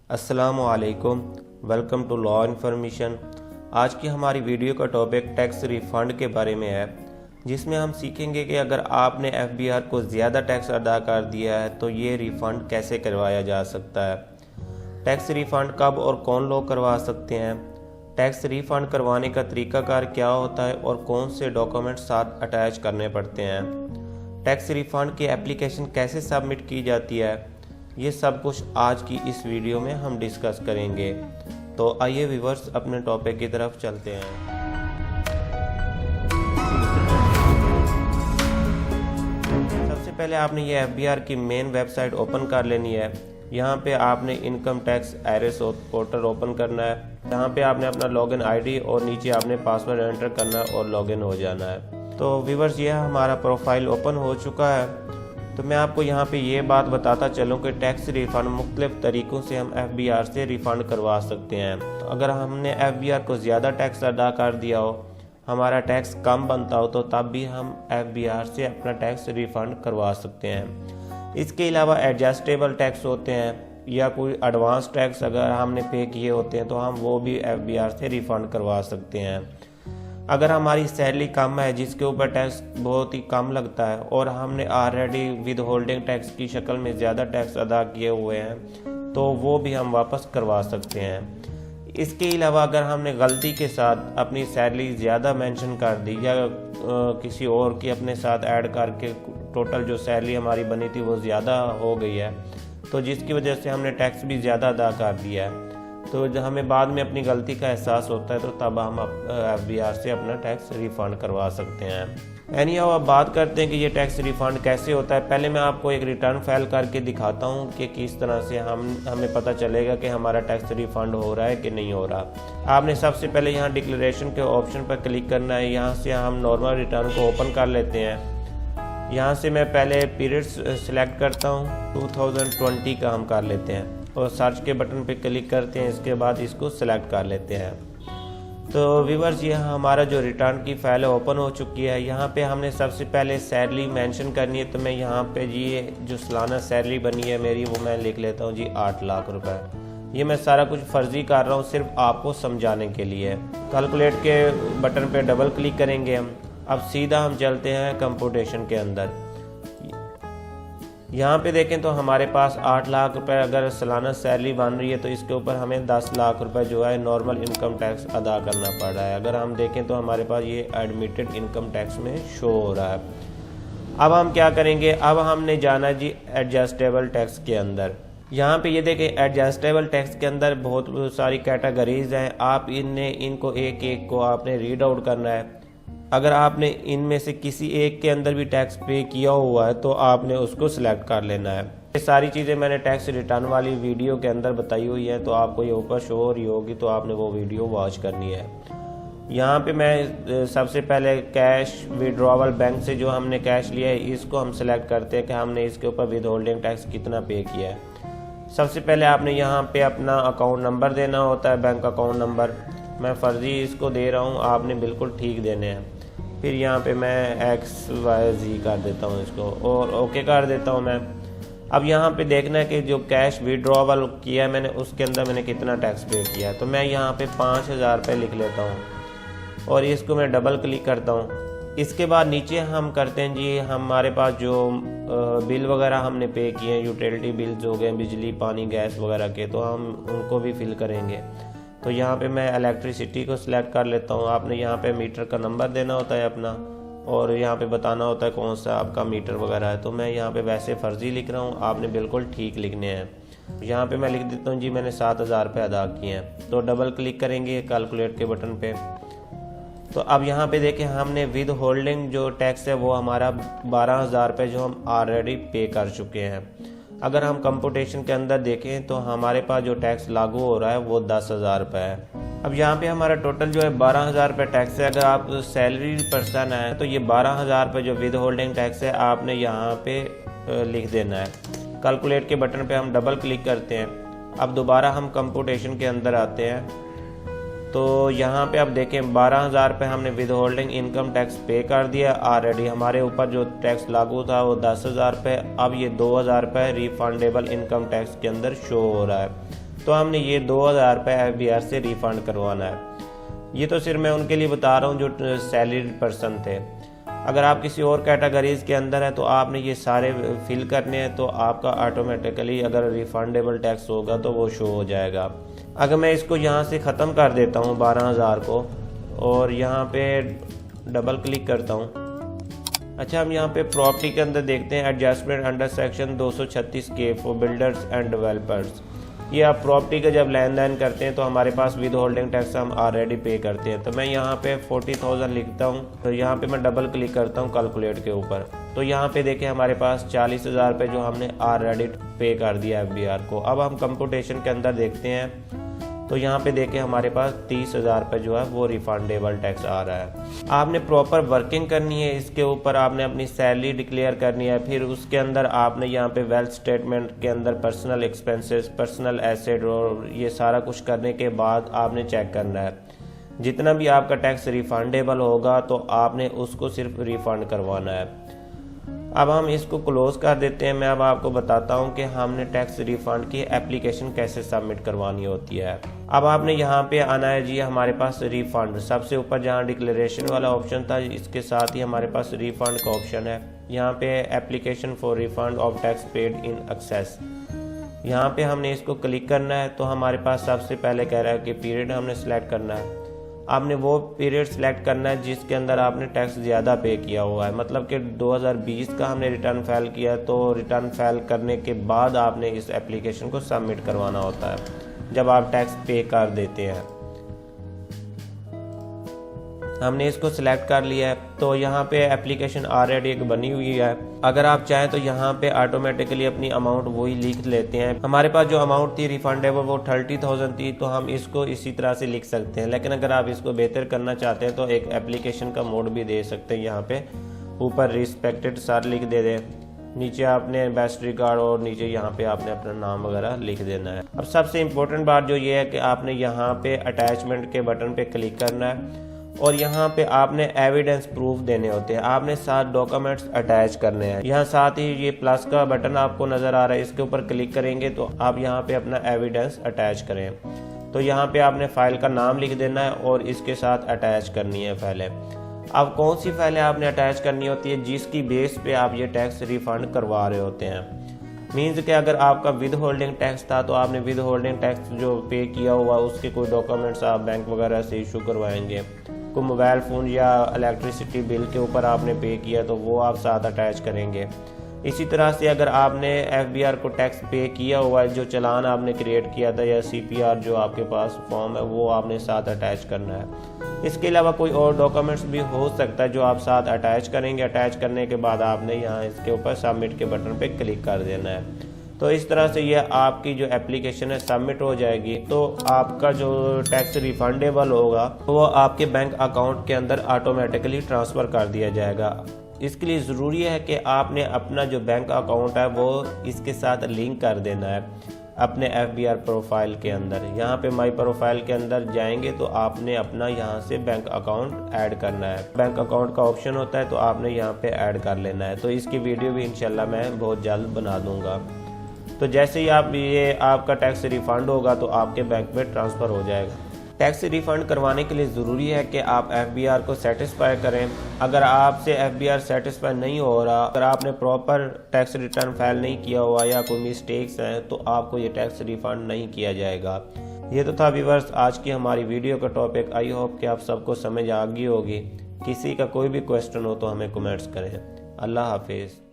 अस्सलामुअलैकुम, welcome to law information. आज की हमारी वीडियो का टॉपिक टैक्स रिफ़ंड के बारे में है, जिसमें हम सीखेंगे कि अगर आपने एफबीआर को ज़्यादा टैक्स अदा कर दिया है तो ये रिफ़ंड कैसे करवाया जा सकता है। टैक्स रिफ़ंड कब और कौन लोग करवा सकते हैं, टैक्स रिफ़ंड करवाने का तरीकाकार क्या होता है और कौन से डॉक्यूमेंट साथ अटैच करने पड़ते हैं, टैक्स रिफ़ंड की एप्लीकेशन कैसे सबमिट की जाती है, ये सब कुछ आज की इस वीडियो में हम डिस्कस करेंगे। तो आइए व्यूअर्स अपने टॉपिक की तरफ चलते हैं। सबसे पहले आपने ये एफबीआर की मेन वेबसाइट ओपन कर लेनी है। यहाँ पे आपने income tax IRS portal open करना है। यहाँ पे आपने अपना लॉगिन आईडी और नीचे आपने पासवर्ड एंटर करना है और लॉगिन हो जाना है। तो व्यूअर्स ये हमारा प्रोफाइल ओपन हो चुका है। तो मैं आपको यहाँ पे ये बात बताता चलूँ कि टैक्स रिफ़ंड मुख्तलिफ तरीक़ों से हम एफबीआर से रिफ़ंड करवा सकते हैं। तो अगर हमने एफबीआर को ज़्यादा टैक्स अदा कर दिया हो, हमारा टैक्स कम बनता हो, तो तब भी हम एफबीआर से अपना टैक्स रिफ़ंड करवा सकते हैं। इसके अलावा एडजस्टेबल टैक्स होते हैं या कोई एडवांस टैक्स अगर हमने पे किए होते हैं तो हम वो भी एफबीआर से रिफ़ंड करवा सकते हैं। अगर हमारी सैलरी कम है जिसके ऊपर टैक्स बहुत ही कम लगता है और हमने ऑलरेडी विद होल्डिंग टैक्स की शक्ल में ज़्यादा टैक्स अदा किए हुए हैं तो वो भी हम वापस करवा सकते हैं। इसके अलावा अगर हमने गलती के साथ अपनी सैलरी ज़्यादा मेंशन कर दी या किसी और की अपने साथ ऐड करके टोटल जो सैलरी हमारी बनी थी वो ज़्यादा हो गई है, तो जिसकी वजह से हमने टैक्स भी ज़्यादा अदा कर दिया है, तो जब हमें बाद में अपनी गलती का एहसास होता है तो तब हम एफबीआर से अपना टैक्स रिफ़ंड करवा सकते हैं। एनीहाउ अब बात करते हैं कि ये टैक्स रिफ़ंड कैसे होता है। पहले मैं आपको एक रिटर्न फाइल करके दिखाता हूँ कि किस तरह से हमें पता चलेगा कि हमारा टैक्स रिफ़ंड हो रहा है कि नहीं हो रहा। आपने सबसे पहले यहाँ डिक्लेरेशन के ऑप्शन पर क्लिक करना है। यहाँ से हम नॉर्मल रिटर्न को ओपन कर लेते हैं। यहाँ से मैं पहले पीरियड सेलेक्ट करता हूँ, 2020 का हम कर लेते हैं और सर्च के बटन पे क्लिक करते हैं। इसके बाद इसको सिलेक्ट कर लेते हैं। तो व्यूअर्स ये हमारा जो रिटर्न की फाइल है ओपन हो चुकी है। यहाँ पे हमने सबसे पहले सैलरी मेंशन करनी है, तो मैं यहाँ पे जी जो सालाना सैलरी बनी है मेरी वो मैं लिख लेता हूँ जी 8 लाख रुपए। ये मैं सारा कुछ फर्जी कर रहा हूँ सिर्फ आपको समझाने के लिए। कैलकुलेट के बटन पे डबल क्लिक करेंगे हम। अब सीधा हम चलते हैं कंप्यूटेशन के अंदर। यहाँ पे देखें तो हमारे पास 8 लाख रुपए अगर सालाना सैलरी बन रही है तो इसके ऊपर हमें 10 लाख रुपए जो है नॉर्मल इनकम टैक्स अदा करना पड़ रहा है। अगर हम देखें तो हमारे पास ये एडमिटेड इनकम टैक्स में शो हो रहा है। अब हम क्या करेंगे, अब हमने जाना जी एडजस्टेबल टैक्स के अंदर। यहाँ पे ये देखें एडजस्टेबल टैक्स के अंदर बहुत सारी कैटेगरीज हैं। आप इनको एक एक को आपने रीड आउट करना है। अगर आपने इनमें से किसी एक के अंदर भी टैक्स पे किया हुआ है तो आपने उसको सिलेक्ट कर लेना है। ये सारी चीज़ें मैंने टैक्स रिटर्न वाली वीडियो के अंदर बताई हुई है, तो आपको ये ऊपर शो हो रही होगी, तो आपने वो वीडियो वॉच करनी है। यहाँ पे मैं सबसे पहले कैश विड्रॉवल बैंक से जो हमने कैश लिया है इसको हम सिलेक्ट करते हैं कि हमने इसके ऊपर विद होल्डिंग टैक्स कितना पे किया है। सबसे पहले आपने यहाँ पे अपना अकाउंट नंबर देना होता है, बैंक अकाउंट नंबर। मैं फर्जी इसको दे रहा हूँ, आपने बिल्कुल ठीक देने हैं। फिर यहाँ पे मैं XYZ कर देता हूँ इसको और ओके कर देता हूँ मैं। अब यहाँ पे देखना है कि जो कैश विड्रॉवल किया है मैंने उसके अंदर मैंने कितना टैक्स पे किया है, तो मैं यहाँ पे 5000 रुपये लिख लेता हूँ और इसको मैं डबल क्लिक करता हूँ। इसके बाद नीचे हम करते हैं जी हमारे पास जो बिल वगैरह हमने पे किए हैं, यूटिलिटी बिल्स हो गए, बिजली पानी गैस वगैरह के, तो हम उनको भी फिल करेंगे। तो यहाँ पे मैं इलेक्ट्रिसिटी को सिलेक्ट कर लेता हूँ। आपने यहाँ पे मीटर का नंबर देना होता है अपना और यहाँ पे बताना होता है कौन सा आपका मीटर वगैरह है। तो मैं यहाँ पे वैसे फर्जी लिख रहा हूँ, आपने बिल्कुल ठीक लिखने हैं। यहाँ पे मैं लिख देता हूँ जी मैंने 7000 रुपये अदा किए हैं। तो डबल क्लिक करेंगे कैलकुलेट के बटन पे। तो अब यहाँ पे देखें हमने विद होल्डिंग जो टैक्स है वो हमारा 12000 रुपये जो हम ऑलरेडी पे कर चुके हैं। अगर हम कंप्यूटेशन के अंदर देखें तो हमारे पास जो टैक्स लागू हो रहा है वो 10,000 रुपये है। अब यहाँ पे हमारा टोटल जो है 12,000 रुपये टैक्स है। अगर आप सैलरी पर्सन है तो ये 12,000 रुपये जो विद होल्डिंग टैक्स है आपने यहाँ पे लिख देना है। कैलकुलेट के बटन पे हम डबल क्लिक करते हैं। अब दोबारा हम कंप्यूटेशन के अंदर आते हैं तो यहाँ पे आप देखें 12,000 रुपये हमने विद होल्डिंग इनकम टैक्स पे कर दिया ऑलरेडी। हमारे ऊपर जो टैक्स लागू था वो 10,000 रुपये। अब ये 2,000 रुपये रिफंडेबल इनकम टैक्स के अंदर शो हो रहा है। तो हमने ये 2000 रुपये FBR से रिफ़ंड करवाना है। ये तो सिर्फ मैं उनके लिए बता रहा हूँ जो सैलरीड पर्सन थे। अगर आप किसी और कैटेगरीज के अंदर है तो आपने ये सारे फिल करने हैं, तो आपका ऑटोमेटिकली अगर रिफंडेबल टैक्स होगा तो वो शो हो जाएगा। अगर मैं इसको यहाँ से ख़त्म कर देता हूँ 12,000 को और यहाँ पे डबल क्लिक करता हूँ। अच्छा, हम यहाँ पे प्रॉपर्टी के अंदर देखते हैं adjustment under section 236K for builders and developers. ये आप प्रॉपर्टी का जब लेन देन करते हैं तो हमारे पास विद होल्डिंग टैक्स हम ऑलरेडी पे करते हैं। तो मैं यहाँ पे 40,000 लिखता हूँ, तो यहाँ पे मैं डबल क्लिक करता हूँ कैलकुलेट के ऊपर। तो यहाँ पे देखें हमारे पास 40,000 रुपये जो हमने ऑलरेडी पे कर दिया FBR को। अब हम कंप्यूटेशन के अंदर देखते हैं तो यहाँ पे देखें हमारे पास 30,000 रुपये जो है वो रिफंडेबल टैक्स आ रहा है। आपने प्रॉपर वर्किंग करनी है, इसके ऊपर आपने अपनी सैलरी डिक्लेयर करनी है, फिर उसके अंदर आपने यहाँ पे वेल्थ स्टेटमेंट के अंदर पर्सनल एक्सपेंसेस, पर्सनल एसेट और ये सारा कुछ करने के बाद आपने चेक करना है। जितना भी आपका टैक्स रिफंडेबल होगा तो आपने उसको सिर्फ रिफंड करवाना है। अब हम इसको क्लोज कर देते हैं। मैं अब आपको बताता हूं कि हमने टैक्स रिफंड की एप्लीकेशन कैसे सबमिट करवानी होती है। अब आपने यहाँ पे आना है जी, हमारे पास रिफंड सबसे ऊपर जहाँ डिक्लेरेशन वाला ऑप्शन था, इसके साथ ही हमारे पास रिफंड का ऑप्शन है। यहाँ पे application for refund of tax paid in excess, यहाँ पे हमने इसको क्लिक करना है। तो हमारे पास सबसे पहले कह रहा है कि पीरियड हमने सेलेक्ट करना है। आपने वो पीरियड सेलेक्ट करना है जिसके अंदर आपने टैक्स ज़्यादा पे किया हुआ है। मतलब कि 2020 का हमने रिटर्न फाइल किया, तो रिटर्न फाइल करने के बाद आपने इस एप्लीकेशन को सबमिट करवाना होता है जब आप टैक्स पे कर देते हैं। हमने इसको सिलेक्ट कर लिया है, तो यहाँ पे एप्लीकेशन ऑलरेडी एक बनी हुई है। अगर आप चाहें तो यहाँ पे ऑटोमेटिकली अपनी अमाउंट वही लिख लेते हैं। हमारे पास जो अमाउंट थी रिफंडेबल वो 30,000 थी, तो हम इसको इसी तरह से लिख सकते हैं। लेकिन अगर आप इसको बेहतर करना चाहते हैं तो एक एप्लीकेशन का मोड भी दे सकते हैं। यहाँ पे ऊपर रिस्पेक्टेड सर लिख दे दें, नीचे आपने बेस्ट रिगार्ड और नीचे यहाँ पे आपने अपना नाम वगैरह लिख देना है। अब सबसे इम्पोर्टेंट बात जो ये है कि आपने यहाँ पे अटैचमेंट के बटन पे क्लिक करना है और यहाँ पे आपने एविडेंस प्रूफ देने होते हैं। आपने 7 डॉक्यूमेंट्स अटैच करने हैं। यहाँ साथ ही ये प्लस का बटन आपको नज़र आ रहा है, इसके ऊपर क्लिक करेंगे तो आप यहाँ पे अपना एविडेंस अटैच करें। तो यहाँ पे आपने फाइल का नाम लिख देना है और इसके साथ अटैच करनी है फाइलें। अब कौन सी फाइलें आपने अटैच करनी होती है जिसकी बेस पे आप ये टैक्स रिफंड करवा रहे होते हैं। मीन्स कि अगर आपका विद होल्डिंग टैक्स था तो आपने विद होल्डिंग टैक्स जो पे किया हुआ उसके कोई डॉक्यूमेंट्स आप बैंक वगैरह से इशू करवाएंगे। कोई मोबाइल फ़ोन या इलेक्ट्रिसिटी बिल के ऊपर आपने पे किया तो वो आप साथ अटैच करेंगे। इसी तरह से अगर आपने FBR को टैक्स पे किया हुआ है, जो चालान आपने क्रिएट किया था या CPR जो आपके पास फॉर्म है वो आपने साथ अटैच करना है। इसके अलावा कोई और डॉक्यूमेंट्स भी हो सकता है जो आप साथ अटैच करेंगे। अटैच करने के बाद आपने यहाँ इसके ऊपर सबमिट के बटन पे क्लिक कर देना है। तो इस तरह से ये आपकी जो एप्लीकेशन है सबमिट हो जाएगी। तो आपका जो टैक्स रिफंडेबल होगा वो आपके बैंक अकाउंट के अंदर ऑटोमेटिकली ट्रांसफ़र कर दिया जाएगा। इसके लिए ज़रूरी है कि आपने अपना जो बैंक अकाउंट है वो इसके साथ लिंक कर देना है अपने FBR प्रोफाइल के अंदर। यहाँ पे माई प्रोफाइल के अंदर जाएंगे तो आपने अपना यहाँ से बैंक अकाउंट ऐड करना है। बैंक अकाउंट का ऑप्शन होता है तो आपने यहाँ पे ऐड कर लेना है। तो इसकी वीडियो भी इंशाल्लाह मैं बहुत जल्द बना दूँगा। तो जैसे ही आप ये आपका टैक्स रिफ़ंड होगा तो आपके बैंक में ट्रांसफ़र हो जाएगा। टैक्स रिफ़ंड करवाने के लिए ज़रूरी है कि आप FBR को सेटिस्फाई करें। अगर आपसे FBR सेटिस्फाई नहीं हो रहा, अगर आपने प्रॉपर टैक्स रिटर्न फाइल नहीं किया हुआ या कोई मिस्टेक्स हैं तो आपको ये टैक्स रिफ़ंड नहीं किया जाएगा। ये तो था व्यूअर्स आज की हमारी वीडियो का टॉपिक। आई होप कि आप सबको समझ आ गई होगी। किसी का कोई भी क्वेश्चन हो तो हमें कमेंट्स करें। अल्लाह हाफिज़।